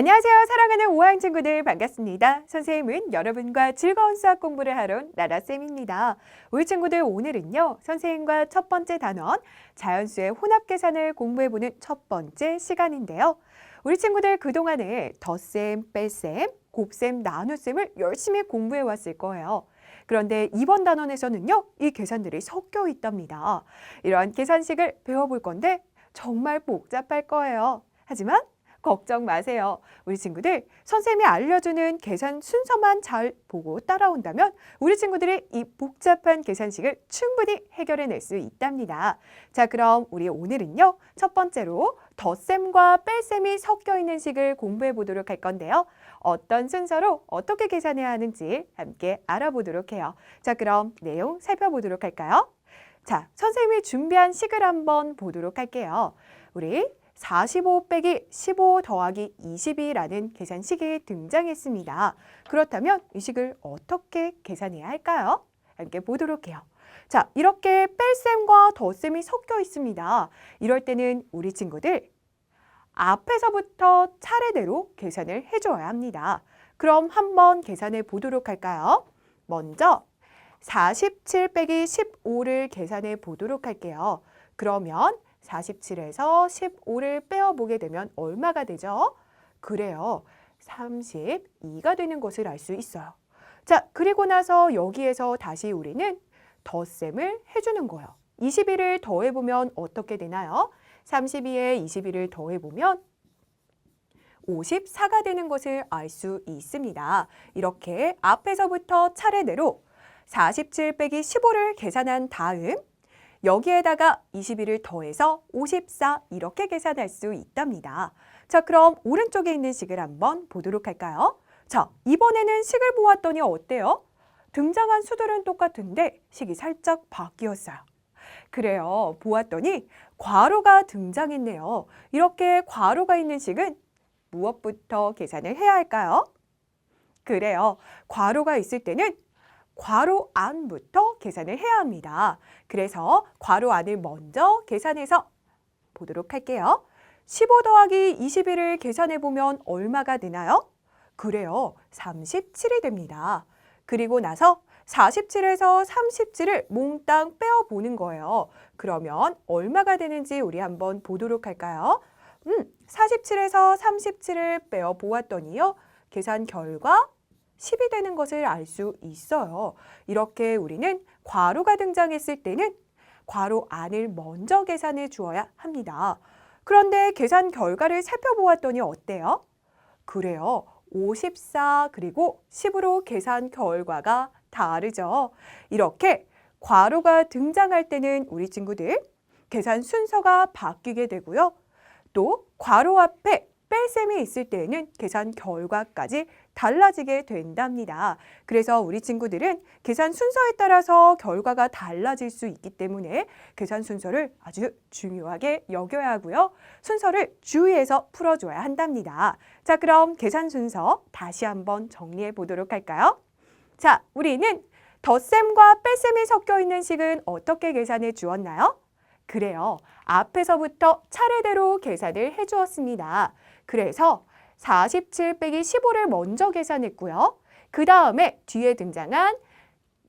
안녕하세요. 사랑하는 5학년 친구들 반갑습니다. 선생님은 여러분과 즐거운 수학 공부를 하러 온 나라쌤입니다. 우리 친구들 오늘은요. 선생님과 첫 번째 단원 자연수의 혼합계산을 공부해보는 첫 번째 시간인데요. 우리 친구들 그동안에 덧셈, 뺄셈, 곱셈, 나눗셈을 열심히 공부해왔을 거예요. 그런데 이번 단원에서는요. 이 계산들이 섞여 있답니다. 이러한 계산식을 배워볼 건데 정말 복잡할 거예요. 하지만 걱정 마세요. 우리 친구들 선생님이 알려주는 계산 순서만 잘 보고 따라온다면 우리 친구들이 이 복잡한 계산식을 충분히 해결해낼 수 있답니다. 자, 그럼 우리 오늘은요. 첫 번째로 덧셈과 뺄셈이 섞여 있는 식을 공부해 보도록 할 건데요. 어떤 순서로 어떻게 계산해야 하는지 함께 알아보도록 해요. 자, 그럼 내용 살펴보도록 할까요? 자, 선생님이 준비한 식을 한번 보도록 할게요. 우리 45 빼기 15 더하기 22라는 계산식이 등장했습니다. 그렇다면 이 식을 어떻게 계산해야 할까요? 함께 보도록 해요. 자, 이렇게 뺄셈과 덧셈이 섞여 있습니다. 이럴 때는 우리 친구들 앞에서부터 차례대로 계산을 해줘야 합니다. 그럼 한번 계산해 보도록 할까요? 먼저 47 빼기 15를 계산해 보도록 할게요. 그러면 47에서 15를 빼어보게 되면 얼마가 되죠? 그래요. 32가 되는 것을 알 수 있어요. 자, 그리고 나서 여기에서 다시 우리는 덧셈을 해주는 거예요. 21을 더해보면 어떻게 되나요? 32에 21을 더해보면 54가 되는 것을 알 수 있습니다. 이렇게 앞에서부터 차례대로 47 빼기 15를 계산한 다음 여기에다가 21을 더해서 54 이렇게 계산할 수 있답니다. 자, 그럼 오른쪽에 있는 식을 한번 보도록 할까요? 자, 이번에는 식을 보았더니 어때요? 등장한 수들은 똑같은데 식이 살짝 바뀌었어요. 그래요. 보았더니 괄호가 등장했네요. 이렇게 괄호가 있는 식은 무엇부터 계산을 해야 할까요? 그래요. 괄호가 있을 때는 괄호 안부터 계산을 해야 합니다. 그래서 괄호 안을 먼저 계산해서 보도록 할게요. 15 더하기 21을 계산해보면 얼마가 되나요? 그래요. 37이 됩니다. 그리고 나서 47에서 37을 몽땅 빼어보는 거예요. 그러면 얼마가 되는지 우리 한번 보도록 할까요? 47에서 37을 빼어보았더니요. 계산 결과 10이 되는 것을 알 수 있어요. 이렇게 우리는 괄호가 등장했을 때는 괄호 안을 먼저 계산해 주어야 합니다. 그런데 계산 결과를 살펴보았더니 어때요? 그래요. 54 그리고 10으로 계산 결과가 다르죠. 이렇게 괄호가 등장할 때는 우리 친구들 계산 순서가 바뀌게 되고요. 또 괄호 앞에 뺄셈이 있을 때에는 계산 결과까지 달라지게 된답니다. 그래서 우리 친구들은 계산 순서에 따라서 결과가 달라질 수 있기 때문에 계산 순서를 아주 중요하게 여겨야 하고요. 순서를 주의해서 풀어줘야 한답니다. 자, 그럼 계산 순서 다시 한번 정리해 보도록 할까요? 자, 우리는 덧셈과 뺄셈이 섞여 있는 식은 어떻게 계산해 주었나요? 그래요. 앞에서부터 차례대로 계산을 해주었습니다. 그래서 47 빼기 15를 먼저 계산했고요. 그 다음에 뒤에 등장한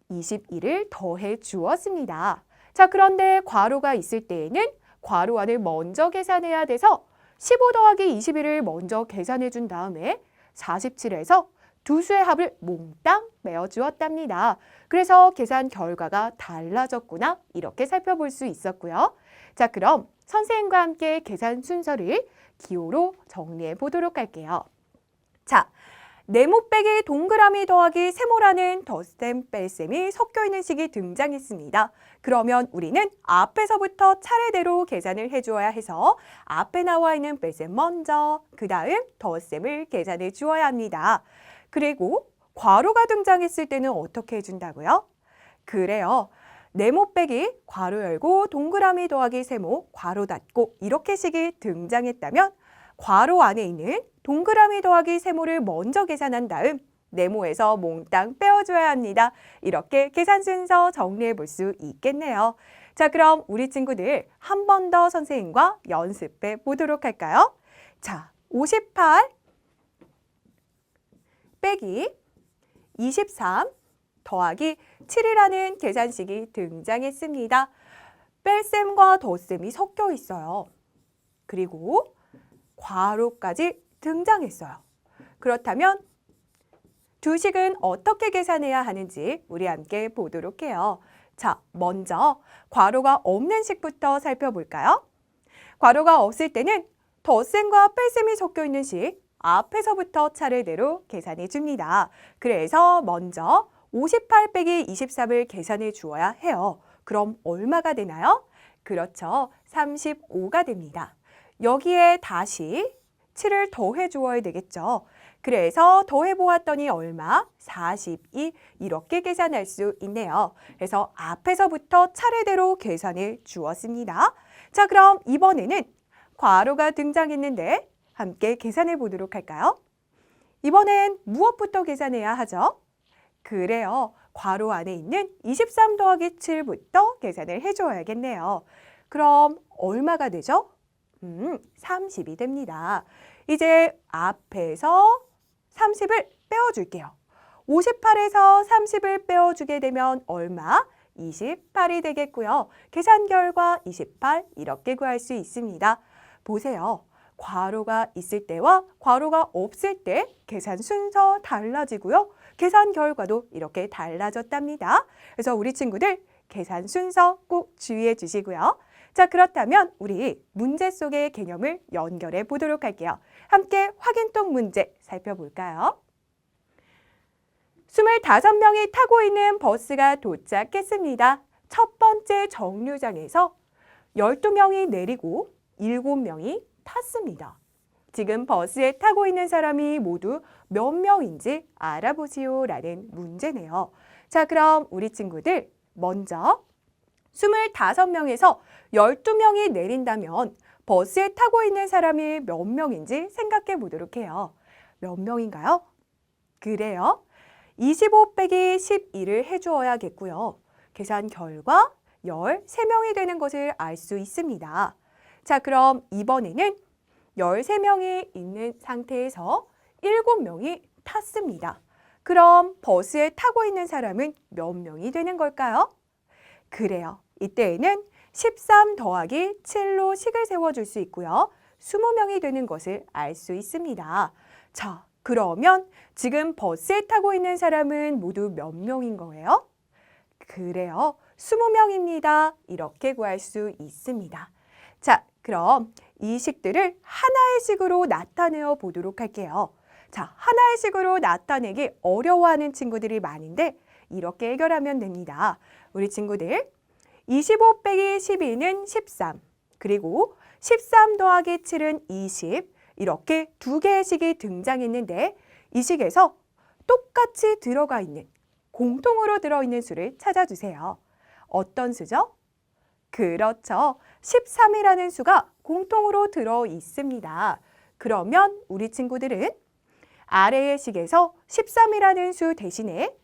21을 더해 주었습니다. 자, 그런데 괄호가 있을 때에는 괄호 안을 먼저 계산해야 돼서 15 더하기 21을 먼저 계산해 준 다음에 47에서 두 수의 합을 몽땅 빼어 주었답니다. 그래서 계산 결과가 달라졌구나 이렇게 살펴볼 수 있었고요. 자, 그럼 선생님과 함께 계산 순서를 기호로 정리해 보도록 할게요. 자, 네모 빼기 동그라미 더하기 세모라는 덧셈 뺄셈이 섞여 있는 식이 등장했습니다. 그러면 우리는 앞에서부터 차례대로 계산을 해주어야 해서 앞에 나와 있는 뺄셈 먼저, 그 다음 덧셈을 계산해 주어야 합니다. 그리고 괄호가 등장했을 때는 어떻게 해준다고요? 그래요. 네모 빼기 괄호 열고 동그라미 더하기 세모 괄호 닫고 이렇게 식이 등장했다면 괄호 안에 있는 동그라미 더하기 세모를 먼저 계산한 다음 네모에서 몽땅 빼어줘야 합니다. 이렇게 계산 순서 정리해 볼 수 있겠네요. 자, 그럼 우리 친구들 한 번 더 선생님과 연습해 보도록 할까요? 자, 58 빼기 23 더하기 7이라는 계산식이 등장했습니다. 뺄셈과 덧셈이 섞여 있어요. 그리고 괄호까지 등장했어요. 그렇다면 두 식은 어떻게 계산해야 하는지 우리 함께 보도록 해요. 자, 먼저 괄호가 없는 식부터 살펴볼까요? 괄호가 없을 때는 덧셈과 뺄셈이 섞여 있는 식 앞에서부터 차례대로 계산해 줍니다. 그래서 먼저 58 빼기 23을 계산해 주어야 해요. 그럼 얼마가 되나요? 그렇죠. 35가 됩니다. 여기에 다시 7을 더해 주어야 되겠죠. 그래서 더해 보았더니 얼마? 42 이렇게 계산할 수 있네요. 그래서 앞에서부터 차례대로 계산해 주었습니다. 자, 그럼 이번에는 괄호가 등장했는데 함께 계산해 보도록 할까요? 이번엔 무엇부터 계산해야 하죠? 그래요. 괄호 안에 있는 23 더하기 7부터 계산을 해줘야겠네요. 그럼 얼마가 되죠? 30이 됩니다. 이제 앞에서 30을 빼어줄게요. 58에서 30을 빼어주게 되면 얼마? 28이 되겠고요. 계산 결과 28 이렇게 구할 수 있습니다. 보세요. 괄호가 있을 때와 괄호가 없을 때 계산 순서 달라지고요. 계산 결과도 이렇게 달라졌답니다. 그래서 우리 친구들 계산 순서 꼭 주의해 주시고요. 자, 그렇다면 우리 문제 속의 개념을 연결해 보도록 할게요. 함께 확인톡 문제 살펴볼까요? 25명이 타고 있는 버스가 도착했습니다. 첫 번째 정류장에서 12명이 내리고 7명이 탔습니다. 지금 버스에 타고 있는 사람이 모두 몇 명인지 알아보시오 라는 문제네요. 자, 그럼 우리 친구들 먼저 25명에서 12명이 내린다면 버스에 타고 있는 사람이 몇 명인지 생각해 보도록 해요. 몇 명인가요? 그래요. 25 빼기 12를 해주어야겠고요. 계산 결과 13명이 되는 것을 알 수 있습니다. 자, 그럼 이번에는 13명이 있는 상태에서 7명이 탔습니다. 그럼 버스에 타고 있는 사람은 몇 명이 되는 걸까요? 그래요. 이때에는 13 더하기 7로 식을 세워줄 수 있고요. 20명이 되는 것을 알 수 있습니다. 자, 그러면 지금 버스에 타고 있는 사람은 모두 몇 명인 거예요? 그래요. 20명입니다. 이렇게 구할 수 있습니다. 자, 그럼 이 식들을 하나의 식으로 나타내어 보도록 할게요. 자, 하나의 식으로 나타내기 어려워하는 친구들이 많은데 이렇게 해결하면 됩니다. 우리 친구들 25 빼기 12는 13, 그리고 13 더하기 7은 20 이렇게 두 개의 식이 등장했는데 이 식에서 똑같이 들어가 있는 공통으로 들어있는 수를 찾아주세요. 어떤 수죠? 그렇죠. 13이라는 수가 공통으로 들어 있습니다. 그러면 우리 친구들은 아래의 식에서 13이라는 수 대신에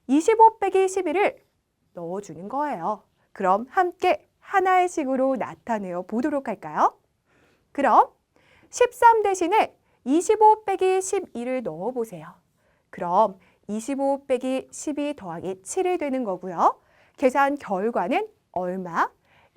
25 빼기 11을 넣어주는 거예요. 그럼 함께 하나의 식으로 나타내어 보도록 할까요? 그럼 13 대신에 25 빼기 12를 넣어보세요. 그럼 25 빼기 12 더하기 7이 되는 거고요. 계산 결과는 얼마?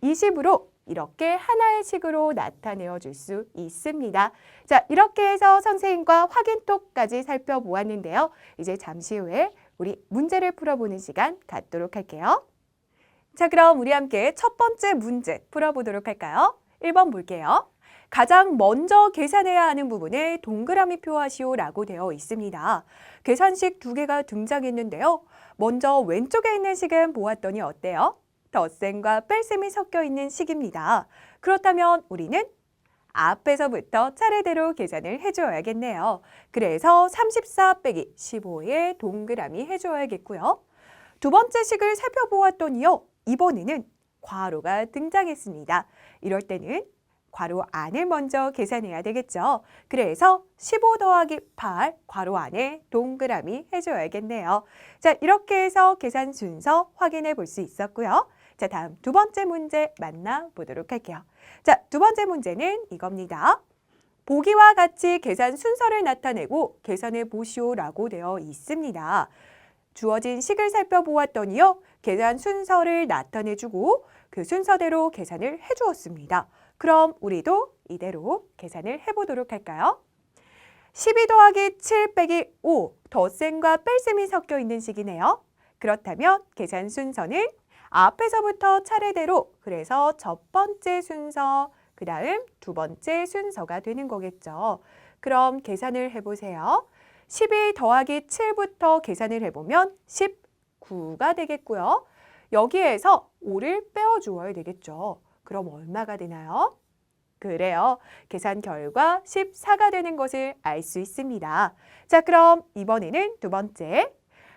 20으로 이렇게 하나의 식으로 나타내어 줄 수 있습니다. 자, 이렇게 해서 선생님과 확인톡까지 살펴보았는데요. 이제 잠시 후에 우리 문제를 풀어보는 시간 갖도록 할게요. 자, 그럼 우리 함께 첫 번째 문제 풀어보도록 할까요? 1번 볼게요. 가장 먼저 계산해야 하는 부분에 동그라미 표하시오라고 되어 있습니다. 계산식 두 개가 등장했는데요. 먼저 왼쪽에 있는 식은 보았더니 어때요? 덧셈과 뺄셈이 섞여 있는 식입니다. 그렇다면 우리는 앞에서부터 차례대로 계산을 해줘야겠네요. 그래서 34 빼기 15에 동그라미 해줘야겠고요. 두 번째 식을 살펴보았더니요. 이번에는 괄호가 등장했습니다. 이럴 때는 괄호 안을 먼저 계산해야 되겠죠. 그래서 15 더하기 8 괄호 안에 동그라미 해줘야겠네요. 자, 이렇게 해서 계산 순서 확인해 볼 수 있었고요. 자, 다음 두 번째 문제 만나보도록 할게요. 자, 두 번째 문제는 이겁니다. 보기와 같이 계산 순서를 나타내고 계산해 보시오라고 되어 있습니다. 주어진 식을 살펴보았더니요. 계산 순서를 나타내주고 그 순서대로 계산을 해주었습니다. 그럼 우리도 이대로 계산을 해보도록 할까요? 12 더하기 7 빼기 5, 덧셈과 뺄셈이 섞여 있는 식이네요. 그렇다면 계산 순서는 앞에서부터 차례대로, 그래서 첫 번째 순서, 그 다음 두 번째 순서가 되는 거겠죠. 그럼 계산을 해보세요. 12 더하기 7부터 계산을 해보면 19가 되겠고요. 여기에서 5를 빼어주어야 되겠죠. 그럼 얼마가 되나요? 그래요. 계산 결과 14가 되는 것을 알 수 있습니다. 자, 그럼 이번에는 두 번째.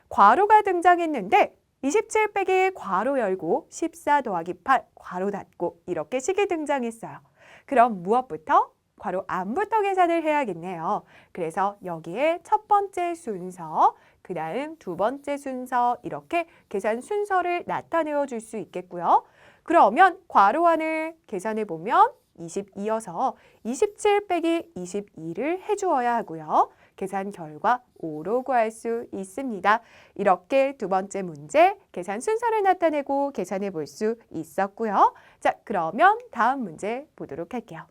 괄호가 등장했는데 27 빼기 괄호 열고 14 더하기 8 괄호 닫고 이렇게 식이 등장했어요. 그럼 무엇부터? 괄호 안부터 계산을 해야겠네요. 그래서 여기에 첫 번째 순서, 그 다음 두 번째 순서 이렇게 계산 순서를 나타내어 줄 수 있겠고요. 그러면 괄호 안을 계산해 보면 22여서 27 빼기 22를 해주어야 하고요. 계산 결과 5로 구할 수 있습니다. 이렇게 두 번째 문제 계산 순서를 나타내고 계산해 볼 수 있었고요. 자, 그러면 다음 문제 보도록 할게요.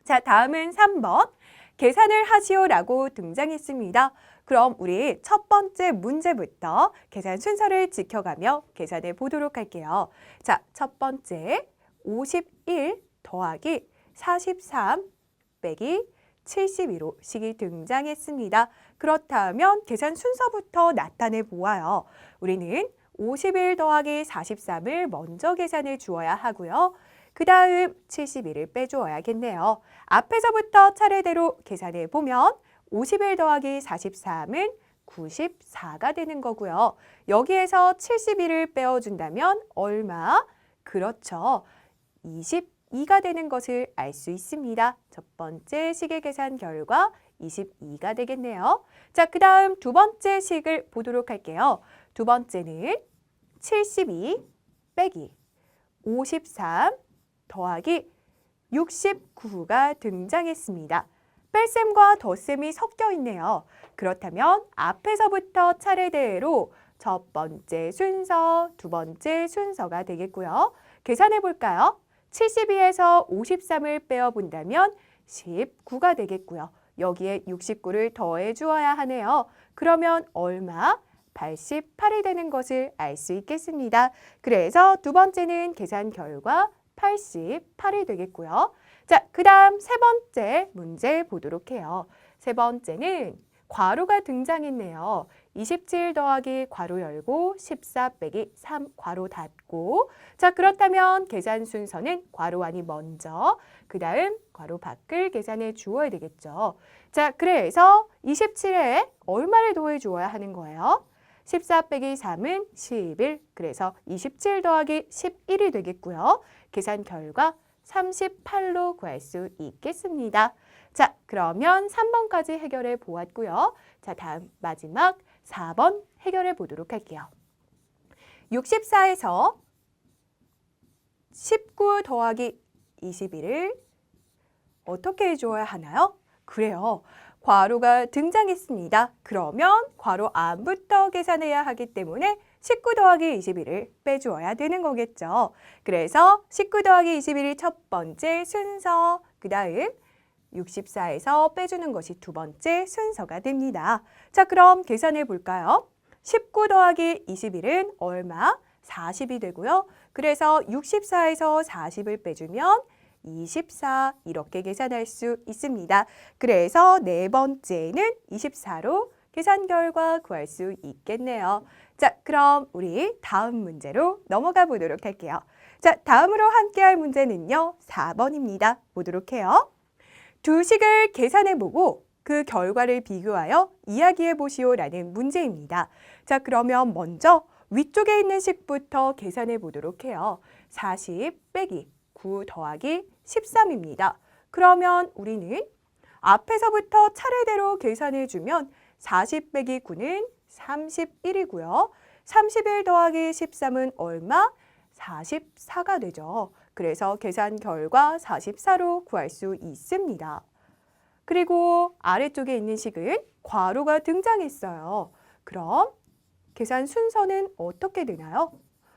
자, 다음은 3번. 계산을 하시오라고 등장했습니다. 그럼 우리 첫 번째 문제부터 계산 순서를 지켜가며 계산해 보도록 할게요. 자, 첫 번째 51 더하기 43 빼기 72로 식이 등장했습니다. 그렇다면 계산 순서부터 나타내 보아요. 우리는 51 더하기 43을 먼저 계산해 주어야 하고요. 그 다음 71을 빼주어야겠네요. 앞에서부터 차례대로 계산해 보면 51 더하기 43은 94가 되는 거고요. 여기에서 71을 빼어준다면 얼마? 그렇죠. 22가 되는 것을 알 수 있습니다. 첫 번째 식의 계산 결과 22가 되겠네요. 자, 그 다음 두 번째 식을 보도록 할게요. 두 번째는 72 빼기 53 더하기 69가 등장했습니다. 뺄셈과 덧셈이 섞여 있네요. 그렇다면 앞에서부터 차례대로 첫 번째 순서, 두 번째 순서가 되겠고요. 계산해 볼까요? 72에서 53을 빼어본다면 19가 되겠고요. 여기에 69를 더해 주어야 하네요. 그러면 얼마? 88이 되는 것을 알 수 있겠습니다. 그래서 두 번째는 계산 결과 88이 되겠고요. 자, 그 다음 세 번째 문제 보도록 해요. 세 번째는 괄호가 등장했네요. 27 더하기 괄호 열고 14 빼기 3 괄호 닫고. 자, 그렇다면 계산 순서는 괄호 안이 먼저, 그 다음 괄호 밖을 계산해 주어야 되겠죠. 자, 그래서 27에 얼마를 더해 주어야 하는 거예요? 14 빼기 3은 11, 그래서 27 더하기 11이 되겠고요. 계산 결과 38로 구할 수 있겠습니다. 자, 그러면 3번까지 해결해 보았고요. 자, 다음 마지막 4번 해결해 보도록 할게요. 64에서 19 더하기 21을 어떻게 해줘야 하나요? 그래요. 괄호가 등장했습니다. 그러면 괄호 안부터 계산해야 하기 때문에 19 더하기 21을 빼주어야 되는 거겠죠. 그래서 19 더하기 21이 첫 번째 순서, 그 다음 64에서 빼주는 것이 두 번째 순서가 됩니다. 자, 그럼 계산해 볼까요? 19 더하기 21은 얼마? 40이 되고요. 그래서 64에서 40을 빼주면 24 이렇게 계산할 수 있습니다. 그래서 네 번째는 24로 계산 결과 구할 수 있겠네요. 자, 그럼 우리 다음 문제로 넘어가 보도록 할게요. 자, 다음으로 함께 할 문제는요. 4번입니다. 보도록 해요. 두 식을 계산해 보고 그 결과를 비교하여 이야기해 보시오라는 문제입니다. 자, 그러면 먼저 위쪽에 있는 식부터 계산해 보도록 해요. 40 빼기 9 더하기 13입니다. 그러면 우리는 앞에서부터 차례대로 계산해 주면 40 빼기 9는 31이고요. 31 더하기 13은 얼마? 44가 되죠. 그래서 계산 결과 44로 구할 수 있습니다. 그리고 아래쪽에 있는 식은 괄호가 등장했어요. 그럼 계산 순서는 어떻게 되나요?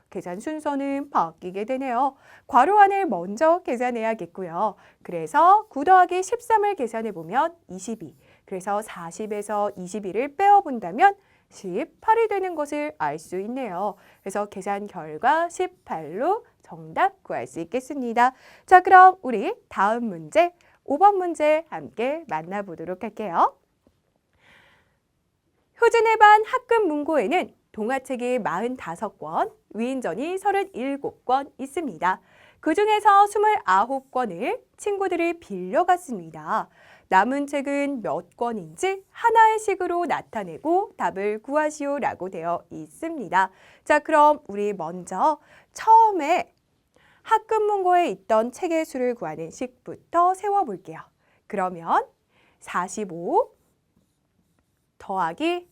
계산 순서는 바뀌게 되네요. 괄호 안을 먼저 계산해야겠고요. 그래서 9 더하기 13을 계산해보면 22. 그래서 40에서 22를 빼어본다면 18이 되는 것을 알 수 있네요. 그래서 계산 결과 18로 정답 구할 수 있겠습니다. 자, 그럼 우리 다음 문제, 5번 문제 함께 만나보도록 할게요. 효진의 반 학급 문고에는 동화책이 45권, 위인전이 37권 있습니다. 그중에서 29권을 친구들이 빌려갔습니다. 남은 책은 몇 권인지 하나의 식으로 나타내고 답을 구하시오라고 되어 있습니다. 자, 그럼 우리 먼저 처음에 학급 문고에 있던 책의 수를 구하는 식부터 세워볼게요. 그러면 45 더하기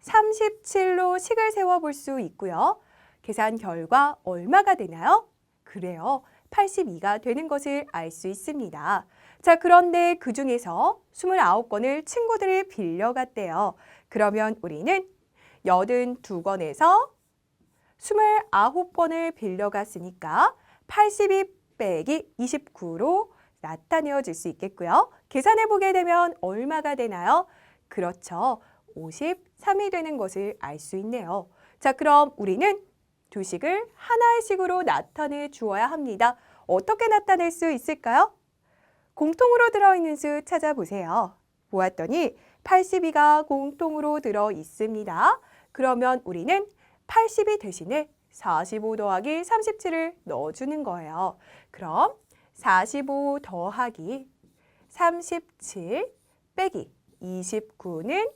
37로 식을 세워볼 수 있고요. 계산 결과 얼마가 되나요? 그래요. 82가 되는 것을 알 수 있습니다. 자, 그런데 그중에서 29권을 친구들이 빌려갔대요. 그러면 우리는 82권에서 29권을 빌려갔으니까 82 빼기 29로 나타내어 줄 수 있겠고요. 계산해 보게 되면 얼마가 되나요? 그렇죠. 53이 되는 것을 알 수 있네요. 자, 그럼 우리는 두 식을 하나의 식으로 나타내 주어야 합니다. 어떻게 나타낼 수 있을까요? 공통으로 들어있는 수 찾아보세요. 보았더니 82가 공통으로 들어 있습니다. 그러면 우리는 82 대신에 45 더하기 37을 넣어주는 거예요. 그럼 45 더하기 37 빼기 29는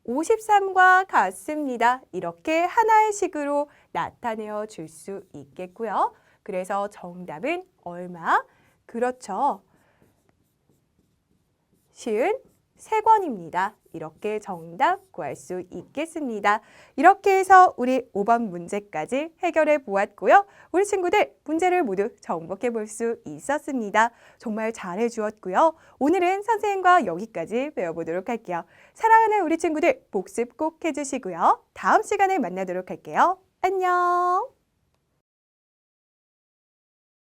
53과 같습니다. 이렇게 하나의 식으로 나타내어 줄 수 있겠고요. 그래서 정답은 얼마? 그렇죠. 53권입니다. 이렇게 정답 구할 수 있겠습니다. 이렇게 해서 우리 5번 문제까지 해결해 보았고요. 우리 친구들 문제를 모두 정복해 볼 수 있었습니다. 정말 잘해 주었고요. 오늘은 선생님과 여기까지 배워보도록 할게요. 사랑하는 우리 친구들 복습 꼭 해주시고요. 다음 시간에 만나도록 할게요. 안녕!